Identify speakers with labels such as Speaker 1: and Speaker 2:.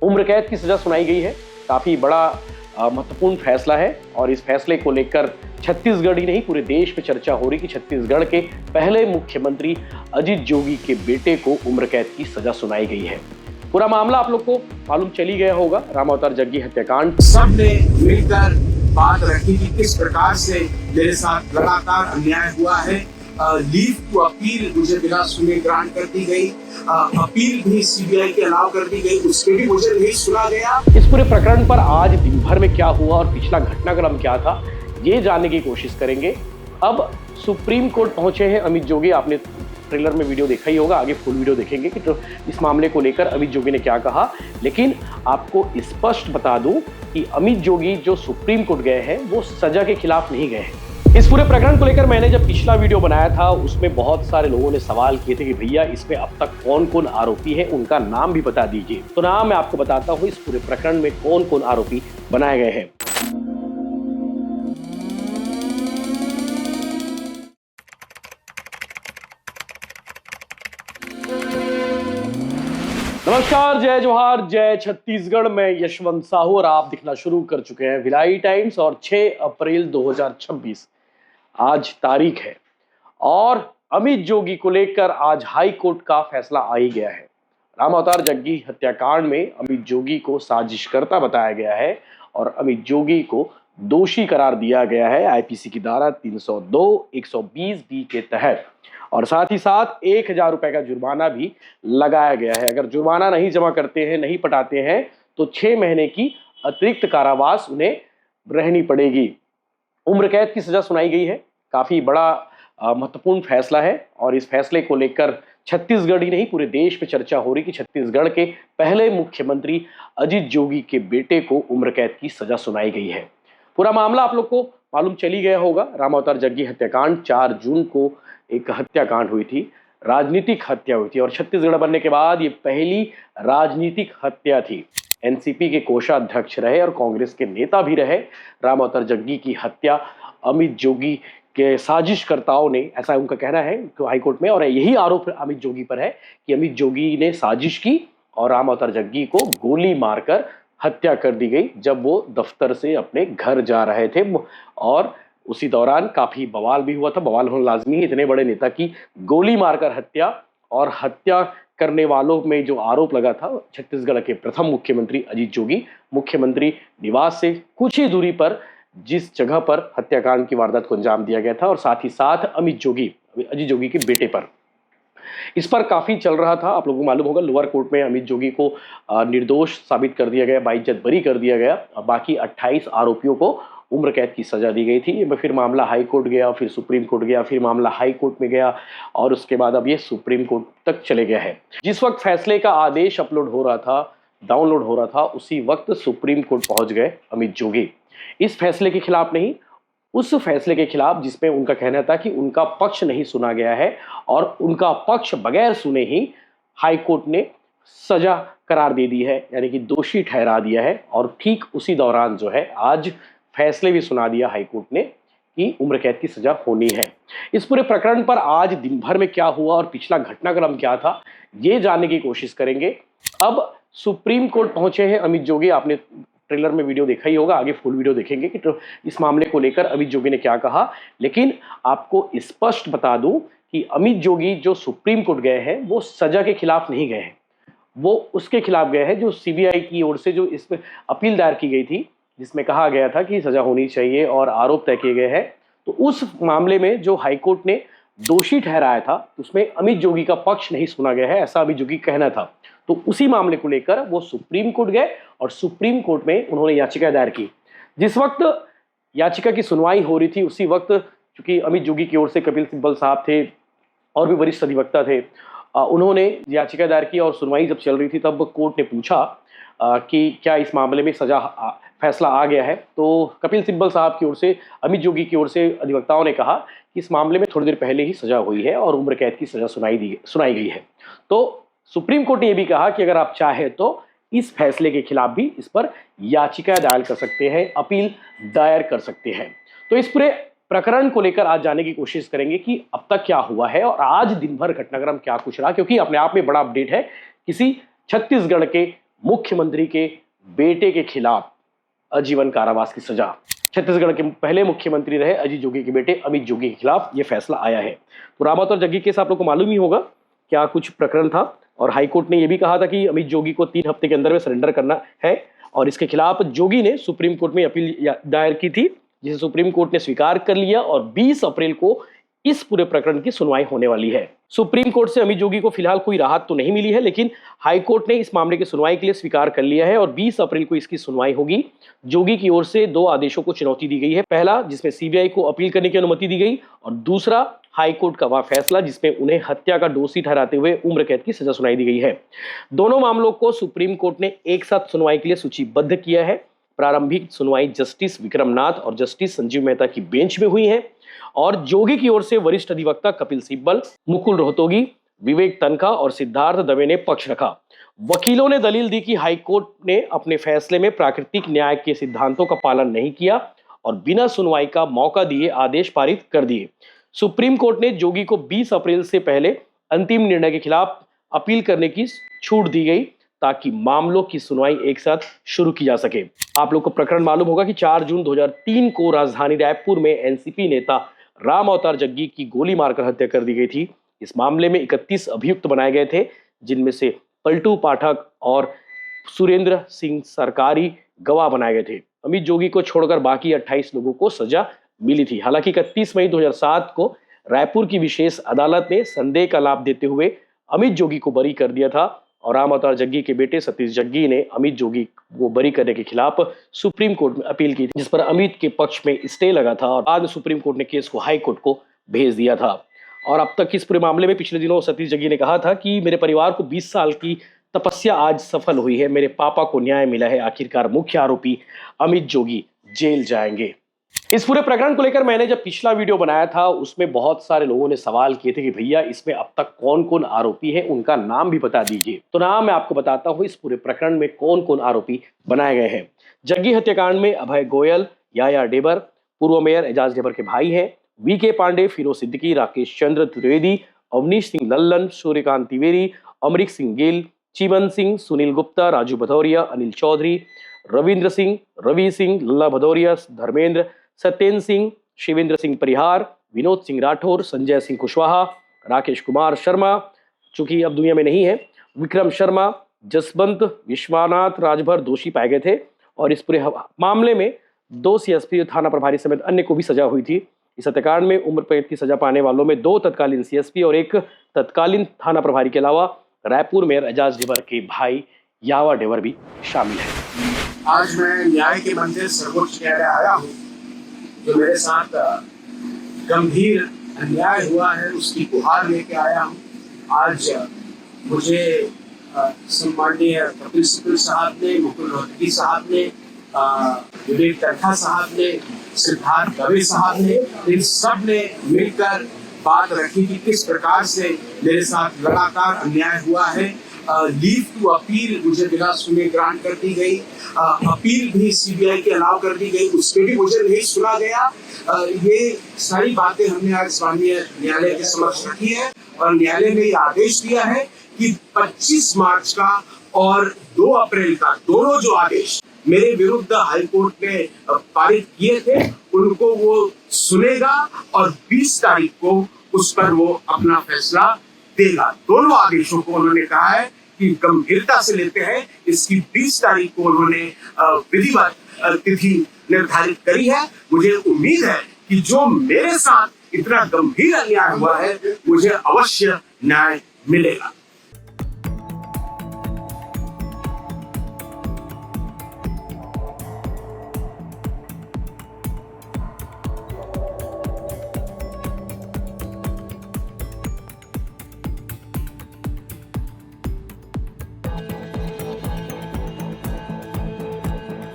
Speaker 1: उम्र कैद की सजा सुनाई गई है। काफी बड़ा महत्वपूर्ण फैसला है और इस फैसले को लेकर छत्तीसगढ़ ही नहीं पूरे देश में चर्चा हो रही कि छत्तीसगढ़ के पहले मुख्यमंत्री अजीत जोगी के बेटे को उम्र कैद की सजा सुनाई गई है। पूरा मामला आप लोग को मालूम चली गया होगा, रामावतार जग्गी हत्याकांड।
Speaker 2: सबने मिलकर बात रखी कि किस प्रकार से मेरे साथ लगातार अन्याय हुआ है। लीव टू अपील मुझे बिना सुने ग्रांट कर दी गई, अपील भी सीबीआई के अलाव कर दी गई, उसके भी मुझे नहीं सुना गया।
Speaker 1: इस पूरे प्रकरण पर आज दिन भर में क्या हुआ और पिछला घटनाक्रम क्या था, ये जानने की कोशिश करेंगे। अब सुप्रीम कोर्ट पहुंचे हैं अमित जोगी। आपने ट्रेलर में वीडियो देखा ही होगा, आगे फुल वीडियो देखेंगे कि तो इस मामले को लेकर अमित जोगी ने क्या कहा। लेकिन आपको स्पष्ट बता दूं कि अमित जोगी जो सुप्रीम कोर्ट गए हैं वो सजा के खिलाफ नहीं गए हैं। इस पूरे प्रकरण को लेकर मैंने जब पिछला वीडियो बनाया था उसमें बहुत सारे लोगों ने सवाल किए थे कि भैया इसमें अब तक कौन कौन आरोपी है, उनका नाम भी बता दीजिए। तो नाम मैं आपको बताता हूँ इस पूरे प्रकरण में कौन कौन आरोपी बनाए गए हैं। नमस्कार, जय जोहार, जय छत्तीसगढ़। मैं यशवंत साहू और आप दिखना शुरू कर चुके हैं भिलाई टाइम्स और 6 अप्रैल 2026 आज तारीख है और अमित जोगी को लेकर आज हाई कोर्ट का फैसला आ ही गया है। रामावतार जग्गी हत्याकांड में अमित जोगी को साजिशकर्ता बताया गया है और अमित जोगी को दोषी करार दिया गया है आईपीसी की धारा 302, 120 बी के तहत और साथ ही साथ 1000 रुपए का जुर्माना भी लगाया गया है। अगर जुर्माना नहीं जमा करते हैं, नहीं पटाते हैं तो 6 महीने की अतिरिक्त कारावास उन्हें रहनी पड़ेगी। उम्र कैद की सजा सुनाई गई है। काफी बड़ा महत्वपूर्ण फैसला है और इस फैसले को लेकर छत्तीसगढ़ ही नहीं पूरे देश में चर्चा हो रही कि छत्तीसगढ़ के पहले मुख्यमंत्री अजीत जोगी के बेटे को उम्र कैद की सजा सुनाई गई है। पूरा मामला आप लोग को मालूम चली गया होगा। रामावतार जग्गी हत्याकांड 4 जून को एक हत्याकांड हुई थी, राजनीतिक हत्या हुई थी और छत्तीसगढ़ बनने के बाद ये पहली राजनीतिक हत्या थी। एनसीपी के कोषाध्यक्ष रहे और कांग्रेस के नेता भी रहे रामावतार जग्गी की हत्या अमित जोगी के साजिशकर्ताओं ने, ऐसा उनका कहना है हाईकोर्ट में, और यही आरोप अमित जोगी पर है कि अमित जोगी ने साजिश की और रामावतार जग्गी को गोली मारकर हत्या कर दी गई जब वो दफ्तर से अपने घर जा रहे थे। और उसी दौरान काफी बवाल भी हुआ था। बवाल होना लाजमी है, इतने बड़े नेता की गोली मारकर हत्या और हत्या करने वालों में जो आरोप लगा था छत्तीसगढ़ के प्रथम मुख्यमंत्री अजीत जोगी, मुख्यमंत्री निवास से कुछ ही दूरी पर जिस जगह पर हत्याकांड की वारदात को अंजाम दिया गया था और साथ ही साथ अजीत जोगी के बेटे पर, इस पर काफी चल रहा था। आप लोगों को मालूम होगा लोअर कोर्ट में अमित जोगी को निर्दोष साबित कर दिया गया, बाइज्जत बरी कर दिया गया। बाकी 28 आरोपियों को उम्र कैद की सजा दी गई थी। फिर मामला हाई कोर्ट गया, फिर सुप्रीम कोर्ट गया, फिर मामला हाई कोर्ट में गया और उसके बाद अब ये सुप्रीम कोर्ट तक चले गया है। जिस वक्त फैसले का आदेश अपलोड हो रहा था, डाउनलोड हो रहा था, उसी वक्त सुप्रीम कोर्ट पहुंच गए अमित जोगी। इस फैसले के खिलाफ नहीं, उस फैसले के खिलाफ जिसमें उनका कहना था कि उनका पक्ष नहीं सुना गया है और उनका पक्ष बगैर सुने ही हाई कोर्ट ने सजा करार दे दी है, यानी कि दोषी ठहरा दिया है। और ठीक उसी दौरान जो है आज फैसले भी सुना दिया हाई कोर्ट ने कि उम्र कैद की सजा होनी है। इस पूरे प्रकरण पर आज दिन भर में क्या हुआ और पिछला घटनाक्रम क्या था, ये जानने की कोशिश करेंगे। अब सुप्रीम कोर्ट पहुंचे हैं अमित जोगी। आपने ट्रेलर में वीडियो देखा ही होगा, आगे फुल वीडियो देखेंगे कि तो इस मामले को लेकर अमित जोगी ने क्या कहा। लेकिन आपको स्पष्ट बता दूं कि अमित जोगी जो सुप्रीम कोर्ट गए हैं वो सजा के खिलाफ नहीं गए हैं, वो उसके खिलाफ गए हैं जो सीबीआई की ओर से जो इसमें अपील दायर की गई थी जिसमें कहा गया था कि सजा होनी चाहिए और आरोप तय किए गए हैं। तो उस मामले में जो हाईकोर्ट ने दोषी ठहराया था उसमें अमित जोगी का पक्ष नहीं सुना गया है, ऐसा अमित जोगी का कहना था। तो उसी मामले को लेकर वो सुप्रीम कोर्ट गए और सुप्रीम कोर्ट में उन्होंने याचिका दायर की। जिस वक्त याचिका की सुनवाई हो रही थी उसी वक्त चूंकि अमित जोगी की ओर से कपिल सिब्बल साहब थे और भी वरिष्ठ अधिवक्ता थे, उन्होंने याचिका दायर की और सुनवाई जब चल रही थी तब कोर्ट ने पूछा कि क्या इस मामले में फैसला आ गया है। तो कपिल सिब्बल साहब की ओर से, अमित जोगी की ओर से अधिवक्ताओं ने कहा कि इस मामले में थोड़ी देर पहले ही सजा हुई है और उम्र कैद की सजा सुनाई गई है। तो सुप्रीम कोर्ट ने यह भी कहा कि अगर आप चाहे तो इस फैसले के खिलाफ भी इस पर याचिका दायर कर सकते हैं, अपील दायर कर सकते हैं। तो इस पूरे प्रकरण को लेकर आज जानने की कोशिश करेंगे कि अब तक क्या हुआ है और आज दिन भर घटनाक्रम क्या कुछ रहा, क्योंकि अपने आप में बड़ा अपडेट है। किसी छत्तीसगढ़ के मुख्यमंत्री के बेटे के खिलाफ आजीवन कारावास की सजा। छत्तीसगढ़ के पहले मुख्यमंत्री रहे अजीत जोगी के बेटे अमित जोगी के खिलाफ यह फैसला आया है। तो रामौत और जग्गी केस आप लोग को मालूम ही होगा क्या कुछ प्रकरण था, और हाईकोर्ट ने यह भी कहा था कि अमित जोगी को 3 हफ्ते के अंदर में सरेंडर करना है, और इसके खिलाफ जोगी ने सुप्रीम कोर्ट में अपील दायर की थी, जिसे सुप्रीम कोर्ट ने स्वीकार कर लिया, और 20 अप्रैल को इस पूरे प्रकरण की सुनवाई होने वाली है। सुप्रीम कोर्ट से अमित जोगी को फिलहाल कोई राहत तो नहीं मिली है, लेकिन हाईकोर्ट ने इस मामले की सुनवाई के लिए स्वीकार कर लिया है और 20 अप्रैल को इसकी सुनवाई होगी। जोगी की ओर से 2 आदेशों को चुनौती दी गई है। पहला, जिसमें सीबीआई को अपील करने की अनुमति दी गई, और दूसरा हाईकोर्ट का वह फैसला जिसमें उन्हें हत्या का दोषी ठहराते हुए उम्र कैद की सजा सुनाई दी गई है। दोनों मामलों को सुप्रीम कोर्ट ने एक साथ सुनवाई के लिए सूचीबद्ध किया है। प्रारंभिक सुनवाई जस्टिस विक्रमनाथ और जस्टिस संजीव मेहता की बेंच में हुई है, और जोगी की ओर से वरिष्ठ अधिवक्ता कपिल सिब्बल, मुकुल रोहतगी, विवेक तनखा और सिद्धार्थ दवे ने पक्ष रखा। वकीलों ने दलील दी कि हाईकोर्ट ने अपने फैसले में प्राकृतिक न्याय के सिद्धांतों का पालन नहीं किया और बिना सुनवाई का मौका दिए आदेश पारित कर दिए। सुप्रीम कोर्ट ने जोगी को 20 अप्रैल से पहले अंतिम निर्णय के खिलाफ अपील करने की छूट दी गई, ताकि मामलों की सुनवाई एक साथ शुरू की जा सके। आप लोग को प्रकरण मालूम होगा कि 4 जून 2003 को राजधानी रायपुर में एनसीपी नेता राम अवतार जग्गी की गोली मारकर हत्या कर दी गई थी। इस मामले में 31 अभियुक्त बनाए गए थे, जिनमें से पलटू पाठक और सुरेंद्र सिंह सरकारी गवाह बनाए गए थे। अमित जोगी को छोड़कर बाकी 28 लोगों को सजा मिली थी। हालांकि 31 मई 2007 को रायपुर की विशेष अदालत ने संदेह का लाभ देते हुए अमित जोगी को बरी कर दिया था, और राम अवतार जग्गी के बेटे सतीश जग्गी ने अमित जोगी को बरी करने के खिलाफ सुप्रीम कोर्ट में अपील की थी, जिस पर अमित के पक्ष में स्टे लगा था, और बाद में सुप्रीम कोर्ट ने केस को हाई कोर्ट को भेज दिया था। और अब तक इस पूरे मामले में पिछले दिनों सतीश जग्गी ने कहा था कि मेरे परिवार को 20 साल की तपस्या आज सफल हुई है, मेरे पापा को न्याय मिला है, आखिरकार मुख्य आरोपी अमित जोगी जेल जाएंगे। इस पूरे प्रकरण को लेकर मैंने जब पिछला वीडियो बनाया था, उसमें बहुत सारे लोगों ने सवाल किए थे कि भैया इसमें अब तक कौन कौन आरोपी है, उनका नाम भी बता दीजिए। तो नाम मैं आपको बताता हूं इस पूरे प्रकरण में कौन कौन आरोपी बनाए गए हैं। जग्गी हत्याकांड में अभय गोयल, याया डेबर, पूर्व मेयर एजाज डेबर के भाई हैं, वीके पांडे, फिरोज सिद्दीकी, राकेश चंद्र त्रिवेदी, अवनीश सिंह लल्लन, सूर्यकांत तिवेरी, अमरीक सिंह गिल, चिमन सिंह, सुनील गुप्ता, राजू भदौरिया, अनिल चौधरी, रविंद्र सिंह, रवि सिंह, लल्ला भदौरिया, धर्मेंद्र, सत्येंद्र सिंह, शिवेंद्र सिंह परिहार, विनोद सिंह राठौर, संजय सिंह कुशवाहा, राकेश कुमार शर्मा, चूंकि अब दुनिया में नहीं है, विक्रम शर्मा, जसवंत विश्वनाथ राजभर दोषी पाए गए थे, और इस पूरे मामले में 2 सीएसपी थाना प्रभारी समेत अन्य को भी सजा हुई थी। इस हत्याकांड में उम्र कैद की सजा पाने वालों में 2 तत्कालीन सीएसपी और 1 तत्कालीन थाना प्रभारी के अलावा रायपुर मेयर एजाज डेबर के भाई यावा डेबर भी शामिल है।
Speaker 2: आज मैं न्याय के मंदिर सर्वोच्च न्यायालय आया हूँ। जो मेरे साथ गंभीर अन्याय हुआ है उसकी गुहार लेके आया हूँ। आज मुझे सम्माननीय कपिल सिब्बल साहब ने, मुकुल रोहतगी साहब ने, विवेक तनखा साहब ने, सिद्धार्थ दवे साहब ने, इन सब ने मिलकर बात रखी कि किस प्रकार से मेरे साथ लगातार अन्याय हुआ है। लीव टू अपील मुझे बिना सुने ग्रांट कर दी गई, अपील भी सीबीआई के अलाउ कर दी गई, उसमें भी मुझे नहीं सुना गया। ये सारी बातें हमने आज माननीय न्यायालय के समक्ष रखी है, और न्यायालय ने ये आदेश दिया है कि 25 मार्च का और 2 अप्रैल का दोनों जो आदेश मेरे विरुद्ध हाईकोर्ट ने पारित किए थे उनको वो सुनेगा, और 20 तारीख को उस पर वो अपना फैसला देगा। दोनों आदेशों को उन्होंने कहा है कि गंभीरता से लेते हैं। इसकी 20 तारीख को उन्होंने विधिवत तिथि निर्धारित करी है। मुझे उम्मीद है कि जो मेरे साथ इतना गंभीर अन्याय हुआ है मुझे अवश्य न्याय मिलेगा।